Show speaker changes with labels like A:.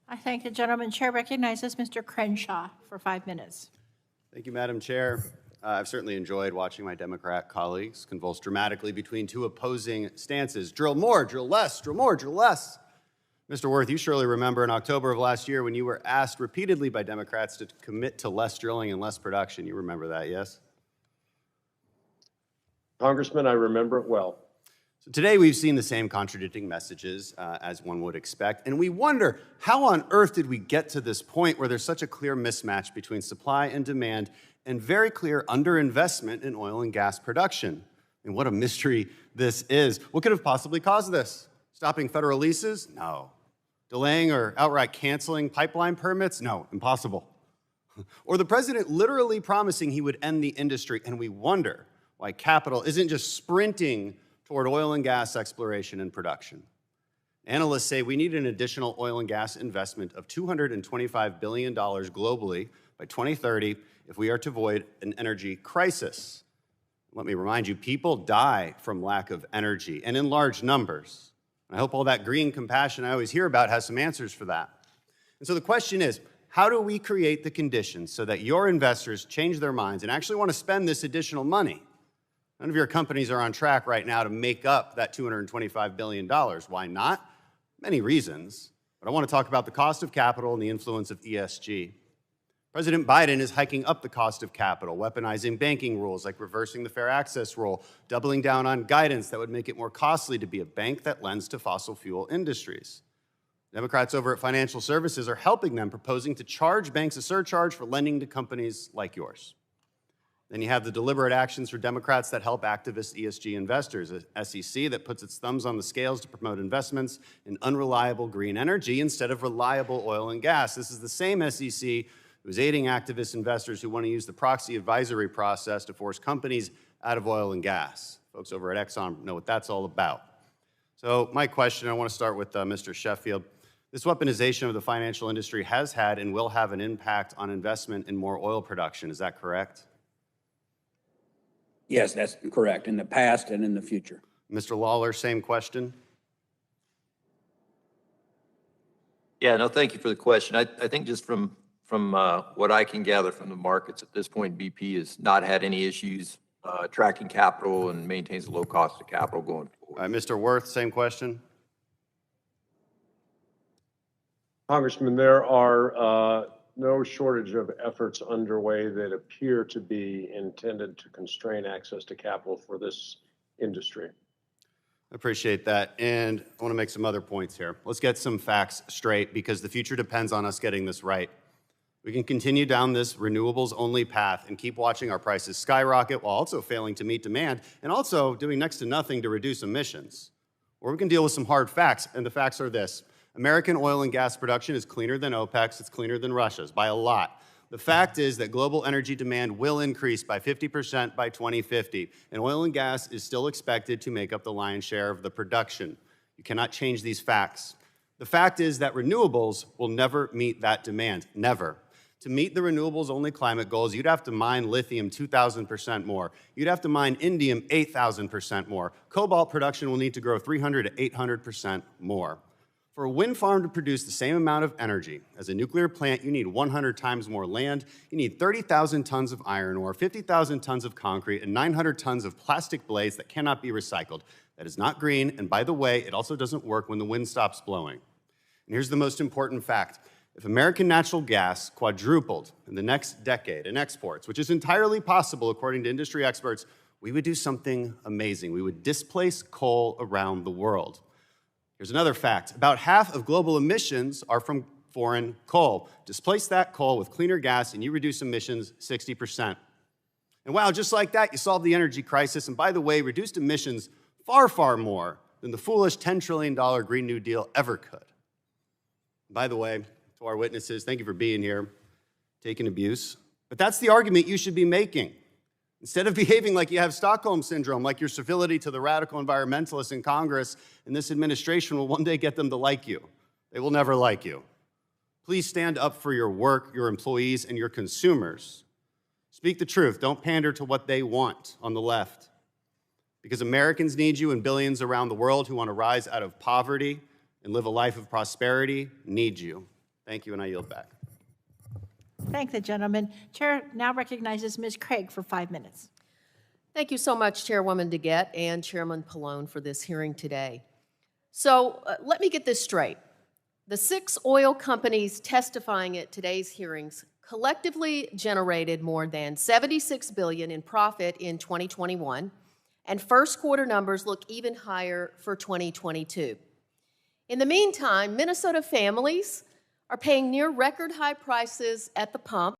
A: I thank the gentleman. Chair recognizes Mr. Crenshaw for 5 minutes.
B: Thank you, Madam Chair. I've certainly enjoyed watching my Democrat colleagues convulse dramatically between two opposing stances. Drill more, drill less, drill more, drill less. Mr. Worth, you surely remember in October of last year when you were asked repeatedly by Democrats to commit to less drilling and less production. You remember that, yes?
C: Congressman, I remember it well.
B: So today we've seen the same contradicting messages as one would expect, and we wonder, how on earth did we get to this point where there's such a clear mismatch between supply and demand and very clear underinvestment in oil and gas production? And what a mystery this is. What could have possibly caused this? Stopping federal leases? No. Delaying or outright canceling pipeline permits? No, impossible. Or the president literally promising he would end the industry, and we wonder why capital isn't just sprinting toward oil and gas exploration and production. Analysts say we need an additional oil and gas investment of $225 billion globally by 2030 if we are to avoid an energy crisis. Let me remind you, people die from lack of energy, and in large numbers. I hope all that green compassion I always hear about has some answers for that. And so the question is, how do we create the conditions so that your investors change their minds and actually want to spend this additional money? None of your companies are on track right now to make up that $225 billion. Why not? Many reasons, but I want to talk about the cost of capital and the influence of ESG. President Biden is hiking up the cost of capital, weaponizing banking rules like reversing the fair access rule, doubling down on guidance that would make it more costly to be a bank that lends to fossil fuel industries. Democrats over at Financial Services are helping them, proposing to charge banks a surcharge for lending to companies like yours. Then you have the deliberate actions for Democrats that help activist ESG investors, a SEC that puts its thumbs on the scales to promote investments in unreliable green energy instead of reliable oil and gas. This is the same SEC who's aiding activist investors who want to use the proxy advisory process to force companies out of oil and gas. Folks over at Exxon know what that's all about. So my question, I want to start with Mr. Sheffield. This weaponization of the financial industry has had and will have an impact on investment in more oil production. Is that correct?
D: Yes, that's correct, in the past and in the future.
B: Mr. Lawler, same question.
E: Yeah, no, thank you for the question. I think just from what I can gather from the markets at this point, BP has not had any issues attracting capital and maintains a low cost of capital going forward.
B: Mr. Worth, same question.
C: Congressman, there are no shortage of efforts underway that appear to be intended to constrain access to capital for this industry.
B: I appreciate that, and I want to make some other points here. Let's get some facts straight, because the future depends on us getting this right. We can continue down this renewables-only path and keep watching our prices skyrocket while also failing to meet demand and also doing next to nothing to reduce emissions. Or we can deal with some hard facts, and the facts are this. American oil and gas production is cleaner than OPEC's, it's cleaner than Russia's by a lot. The fact is that global energy demand will increase by 50% by 2050, and oil and gas is still expected to make up the lion's share of the production. You cannot change these facts. The fact is that renewables will never meet that demand, never. To meet the renewables-only climate goals, you'd have to mine lithium 2,000% more. You'd have to mine indium 8,000% more. Cobalt production will need to grow 300 to 800% more. For a wind farm to produce the same amount of energy as a nuclear plant, you need 100 times more land, you need 30,000 tons of iron ore, 50,000 tons of concrete, and 900 tons of plastic blades that cannot be recycled. That is not green, and by the way, it also doesn't work when the wind stops blowing. And here's the most important fact. If American natural gas quadrupled in the next decade in exports, which is entirely possible according to industry experts, we would do something amazing. We would displace coal around the world. Here's another fact. About half of global emissions are from foreign coal. Displace that coal with cleaner gas and you reduce emissions 60%. And wow, just like that, you solve the energy crisis. And by the way, reduced emissions far, far more than the foolish $10 trillion Green New Deal ever could. By the way, to our witnesses, thank you for being here, taking abuse. But that's the argument you should be making. Instead of behaving like you have Stockholm Syndrome, like your civility to the radical environmentalists in Congress and this administration will one day get them to like you. They will never like you. Please stand up for your work, your employees, and your consumers. Speak the truth. Don't pander to what they want on the left. Because Americans need you and billions around the world who want to rise out of poverty and live a life of prosperity need you. Thank you, and I yield back.
A: Thank the gentleman. Chair now recognizes Ms. Craig for 5 minutes.
F: Thank you so much, Chairwoman DeGette and Chairman Pallone, for this hearing today. So let me get this straight. The 6 oil companies testifying at today's hearings collectively generated more than $76 billion in profit in 2021, and first quarter numbers look even higher for 2022. In the meantime, Minnesota families are paying near record high prices at the pump